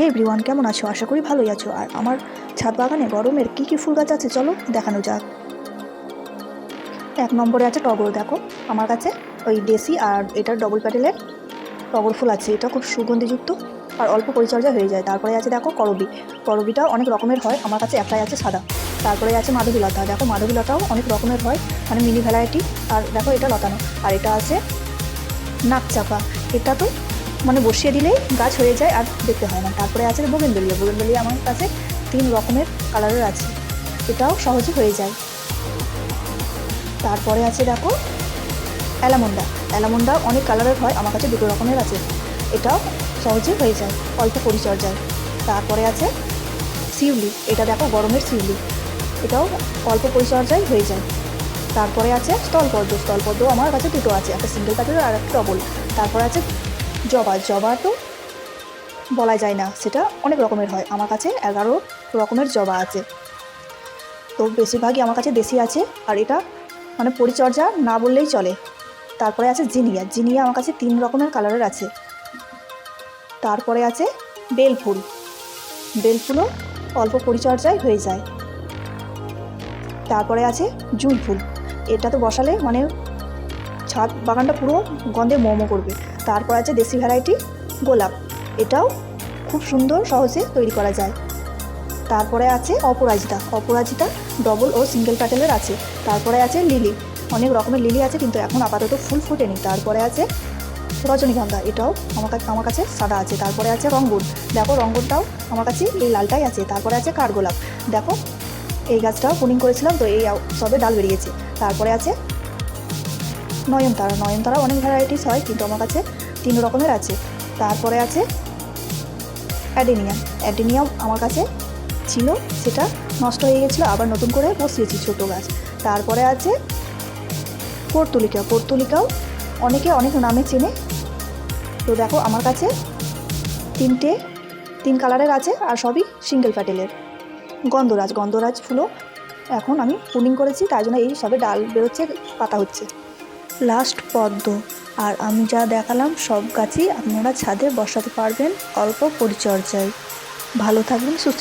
হে everyone, কেমন আছো? আশা করি ভালোই আছো। আর আমার ছাদ বাগানে গরমের কী ফুল গাছ আছে চলো দেখানো যাক। এক নম্বরে আছে টগর। দেখো আমার কাছে ওই দেশি আর এটার ডবল প্যাটেলের টগর ফুল আছে। এটা খুব সুগন্ধিযুক্ত আর অল্প পরিচর্যা হয়ে যায়। তারপরে আছে দেখো করবি। করবিটাও অনেক রকমের হয়, আমার কাছে একটাই আছে সাদা। তারপরে আছে মাধবীলতা। দেখো মাধবীলতাও অনেক রকমের হয়, মানে মিনি ভ্যারাইটি। আর দেখো এটা লতানো। আর এটা আছে নাকচাপা। এটা তো মানে বসিয়ে দিলেই গাছ হয়ে যায় আর দেখতে হয় না। তারপরে আছে বোগেনভেলিয়া। বোগেনভেলিয়া আমার কাছে 3 রকমের কালারের আছে, এটাও সহজে হয়ে যায়। তারপরে আছে দেখো অ্যালামন্ডা। অ্যালামন্ডা অনেক কালারের হয়, আমার কাছে 2 রকমের আছে, এটাও সহজে হয়ে যায় অল্প পরিচর্যায়। তারপরে আছে শিউলি। এটা দেখো গরমের শিউলি, এটাও অল্প পরিচর্যায় হয়ে যায়। তারপরে আছে স্থলপদ্ম। স্থলপদ্ম আমার কাছে 2টো আছে, একটা সিঙ্গেল প্যাটেলের আর একটা ডবল। তারপরে আছে জবা। জবা তো বলা যায় না, সেটা অনেক রকমের হয়, আমার কাছে 11 রকমের জবা আছে। তো বেশিরভাগই আমার কাছে দেশি আছে, আর এটা মানে পরিচর্যা না বললেই চলে। তারপরে আছে জিনিয়া। জিনিয়া আমার কাছে 3 রকমের কালারের আছে। তারপরে আছে বেলফুল। বেলফুলও অল্প পরিচর্যায় হয়ে যায়। তারপরে আছে জুঁই ফুল। এটা তো বসালে মানে ছাদ বাগানটা পুরো গন্ধে মোমো করবে। তারপর আছে দেশি ভ্যারাইটি গোলাপ। এটাও খুব সুন্দর সহজে তৈরি করা যায়। তারপরে আছে অপরাজিতা। অপরাজিতা ডবল ও সিঙ্গেল প্যাটেলের আছে। তারপরে আছে লিলি। অনেক রকমের লিলি আছে, কিন্তু এখন আপাতত ফুল ফুটেনি। তারপরে আছে রজনীগন্ধা। এটাও আমার কাছে সাদা আছে। তারপরে আছে রঙ্গন। দেখো রঙ্গনটাও আমার কাছে এই লালটাই আছে। তারপরে আছে কাঠগোলাপ। দেখো এই গাছটাও পুনিং করেছিলাম, তো এই সবে ডাল বেরিয়েছে। তারপরে আছে নয়নতারা। নয়নতারা অনেক ভ্যারাইটিস হয়, কিন্তু আমার কাছে 3 রকমের আছে। তারপরে আছে অ্যাডেনিয়াম। অ্যাডেনিয়াম আমার কাছে ছিল, সেটা নষ্ট হয়ে গেছিলো, আবার নতুন করে বসিয়েছি ছোটো গাছ। তারপরে আছে পর্তুলিকা। পর্তুলিকাও অনেকে অনেক নামে চেনে। তো দেখো আমার কাছে 3 কালারের আছে, আর সবই সিঙ্গেল প্যাটেলের। গন্ধরাজ। গন্ধরাজ ফুলও এখন আমি পুনিং করেছি, তাই জন্য এই সবে ডাল বেরোচ্ছে, পাতা হচ্ছে। লাস্ট পদ্ম। আর আমি যা দেখালাম সব গাছই আপনারা ছাদে বসাতে পারবেন অল্প পরিচর্যায়। ভালো থাকবেন, সুস্থ